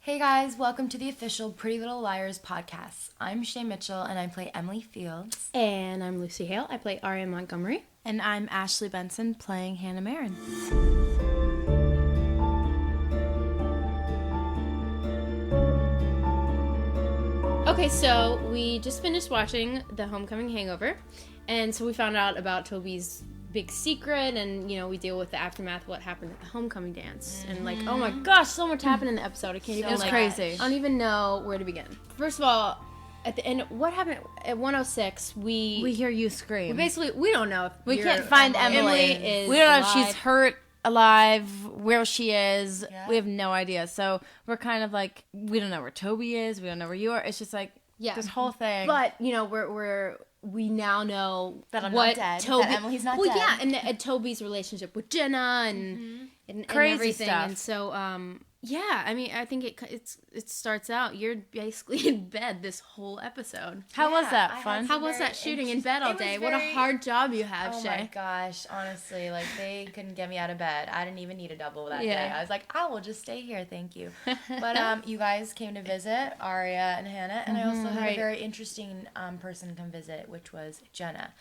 Hey guys, welcome to the official Pretty Little Liars podcast. I'm Shay Mitchell and I play Emily Fields. And I'm Lucy Hale. I play Aria Montgomery. And I'm Ashley Benson playing Hannah Marin. Okay, so we just finished watching The Homecoming Hangover, and so we found out about Toby's big secret, and we deal with the aftermath of what happened at the homecoming dance. And oh my gosh, so much happened in the episode. I can't even. It was crazy. I don't even know where to begin. First of all, at the end, what happened at 106? We hear you scream. We don't know if we can't find Emily. We don't know if she's hurt, alive, where she is. Yeah. We have no idea. So we're kind of like, we don't know where Toby is. We don't know where you are. It's just like this whole thing. But we now know that I'm what not dead. Toby, that Emily's not dead. dead. Well, yeah, and Toby's relationship with Jenna and crazy everything. stuff. And so, I mean, I think it starts out, you're basically in bed this whole episode. How was that? Fun? How was that shooting in bed all day? What a hard job you have, Shay. Oh my gosh, honestly, they couldn't get me out of bed. I didn't even need a double that day. I was like, I will just stay here, thank you. But you guys came to visit, Aria and Hannah, and I also had a very interesting person come visit, which was Jenna.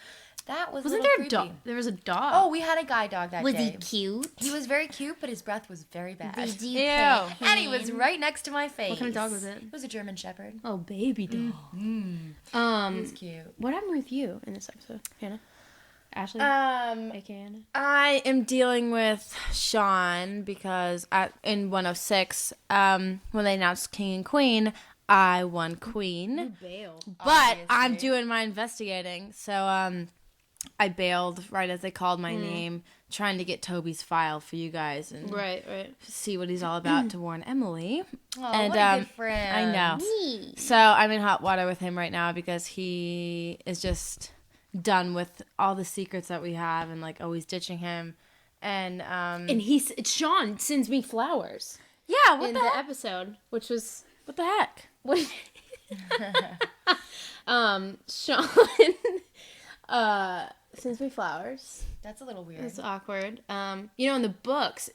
That was Wasn't there creepy. a dog? There was a dog. Oh, we had a guide dog that day. Was he cute? He was very cute, but his breath was very bad. Ew. And he was right next to my face. What kind of dog was it? It was a German Shepherd. Oh, baby dog. He was cute. What happened with you in this episode, Hannah? Ashley? A.k.a. Hannah? I am dealing with Sean because in 106, when they announced King and Queen, I won Queen. You bailed. But Obviously. I'm doing my investigating. So I bailed right as they called my name, trying to get Toby's file for you guys and Right. see what he's all about to warn Emily. Oh, And what a good friend. I know. So I'm in hot water with him right now because he is just done with all the secrets that we have and always ditching him. And Sean sends me flowers. Yeah, what in the the heck? episode, which was What the heck? what? Sean sends me flowers. That's a little weird. It's awkward. In the books,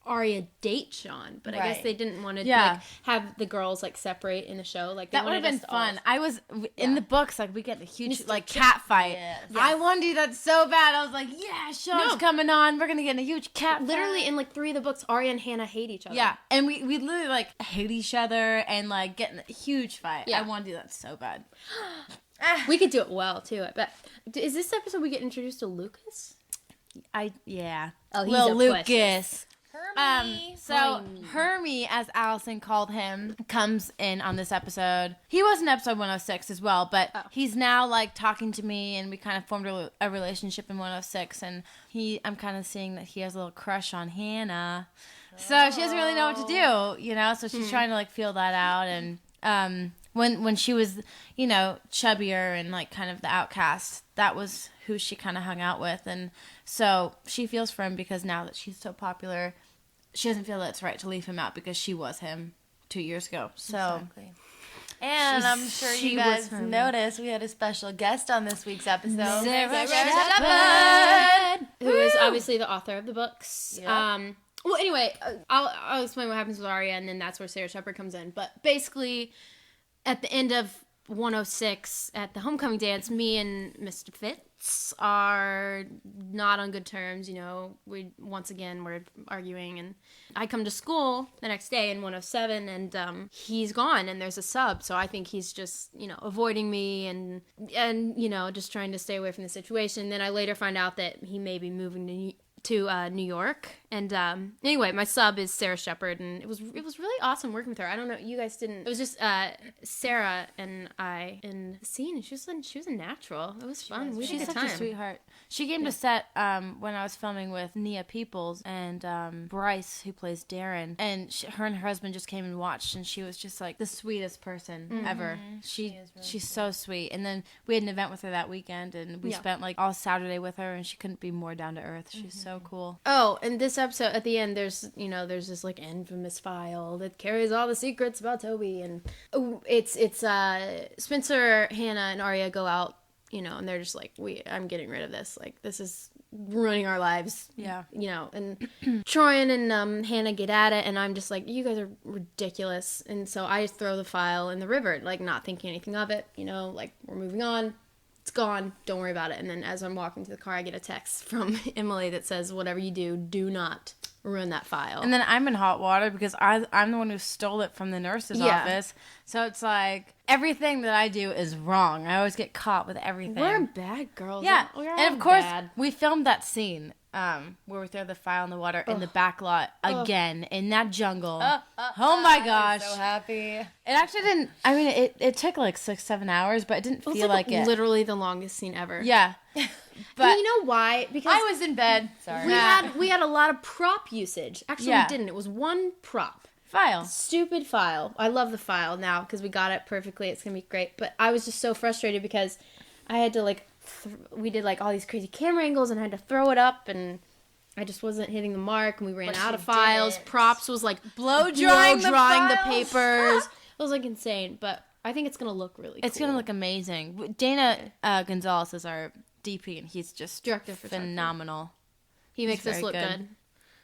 Aria dates Sean, but I guess Right. they didn't want to have the girls separate in a show. That would have been fun. I was in the books, we get a huge cat fight. Yes. I wanted to do that so bad. I was like, yeah, Sean's coming on. We're gonna get in a huge cat Literally fight. in 3 of the books, Aria and Hannah hate each other. Yeah, and we literally hate each other and get in a huge fight. Yeah. I want to do that so bad. We could do it well too. But is this episode we get introduced to Lucas? Yeah. Oh, he's Lil a Lucas. Hermie. So Hermie, as Allison called him, comes in on this episode. He was in episode 106 as well, but he's now talking to me, and we kind of formed a relationship in 106. And I'm kind of seeing that he has a little crush on Hannah, so she doesn't really know what to do, So she's trying to feel that out. And when she was, chubbier and kind of the outcast, that was who she kind of hung out with. And so she feels for him because now that she's so popular, she doesn't feel that it's right to leave him out because she was him 2 years ago. So, Exactly. And I'm sure you guys noticed we had a special guest on this week's episode. Sarah Shepherd. Who is obviously the author of the books. Yep. Well, anyway, I'll explain what happens with Aria, and then that's where Sarah Shepherd comes in. But basically, at the end of 106, at the homecoming dance, me and Mr. Fitz are not on good terms. We're arguing, and I come to school the next day in 107, and he's gone, and there's a sub. So I think he's just avoiding me and just trying to stay away from the situation. Then I later find out that he may be moving to New York. And anyway, my sub is Sarah Shepherd, and it was really awesome working with her. I don't know, you guys didn't. It was just Sarah and I in the scene, and she was a natural. It was fun. We had a she's good such time. a sweetheart. She came to set when I was filming with Nia Peoples and Bryce, who plays Darren, and her husband just came and watched, and she was just the sweetest person ever. She's so sweet. And then we had an event with her that weekend, and we spent all Saturday with her, and she couldn't be more down to earth. She's so cool. Oh, and this episode at the end, there's this infamous file that carries all the secrets about Toby, and it's Spencer, Hannah, and Aria go out, and they're just I'm getting rid of this. This is ruining our lives. Yeah. You know, and Troyan and Hannah get at it, and I'm just like, you guys are ridiculous. And so I just throw the file in the river, like not thinking anything of it, you know, like we're moving on. It's gone. Don't worry about it. And then as I'm walking to the car, I get a text from Emily that says, whatever you do, do not ruin that file. And then I'm in hot water because I'm the one who stole it from the nurse's office. So it's like everything that I do is wrong. I always get caught with everything. We're bad girls. Yeah. We're And of course, bad. we filmed that scene where we throw the file in the water in the back lot again in that jungle. Oh my gosh. I'm so happy. It actually didn't, I mean, it took like 6-7 hours, but it didn't feel like it. Literally the longest scene ever. Yeah. But you know why? Because I was in bed. Sorry. we had a lot of prop usage. Actually, we didn't. It was one prop. File. Stupid file. I love the file now because we got it perfectly. It's going to be great. But I was just so frustrated because I had to like, we did like all these crazy camera angles and I had to throw it up and I just wasn't hitting the mark and we ran out of files. Didn't. Props was like Blow drying the files. papers. It was like insane. But I think it's going to look really cool. It's going to look amazing. Dana Gonzalez is our DP and he's just Director of photography. phenomenal. He makes us very look good. good.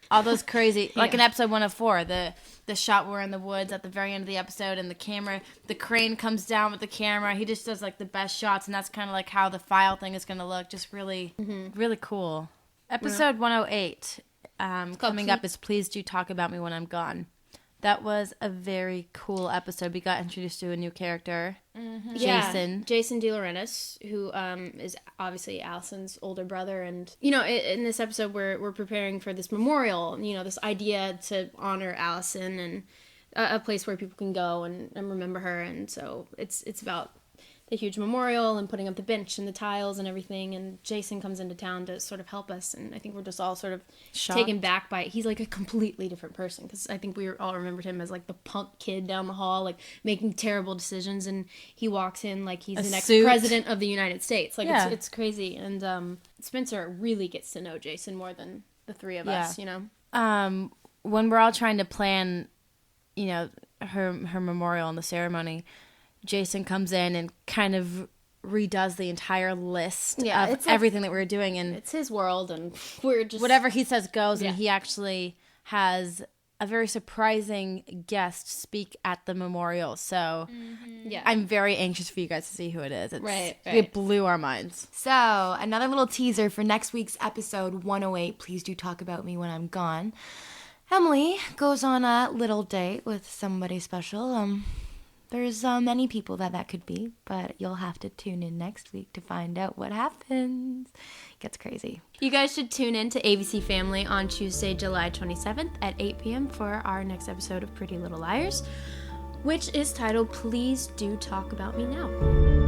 All those crazy, like in Yeah. episode 104, the shot we're in the woods at the very end of the episode, and the crane comes down with the camera. He just does like the best shots, and that's kind of like how the file thing is going to look. Just really, really cool. Episode 108 coming up is Please Do Talk About Me When I'm Gone. That was a very cool episode. We got introduced to a new character, Jason. Jason DeLaurentis, who is obviously Allison's older brother. And, you know, in this episode, we're preparing for this memorial, you know, this idea to honor Allison and a place where people can go and remember her. And so it's about the huge memorial and putting up the bench and the tiles and everything. And Jason comes into town to sort of help us. And I think we're just all sort of taken back by it. He's like a completely different person because I think we all remembered him as like the punk kid down the hall, like making terrible decisions. And he walks in like he's the next president of the United States. Like it's crazy. And Spencer really gets to know Jason more than the three of us, you know? When we're all trying to plan, you know, her memorial and the ceremony, Jason comes in and kind of redoes the entire list of everything that we were doing, and it's his world, and we're just whatever he says goes. And he actually has a very surprising guest speak at the memorial. So I'm very anxious for you guys to see who it is. It blew our minds. So, another little teaser for next week's episode 108, Please Do Talk About Me When I'm Gone. Emily goes on a little date with somebody special. There's many people that could be, but you'll have to tune in next week to find out what happens. It gets crazy. You guys should tune in to ABC Family on Tuesday, July 27th at 8 p.m. for our next episode of Pretty Little Liars, which is titled Please Do Talk About Me Now.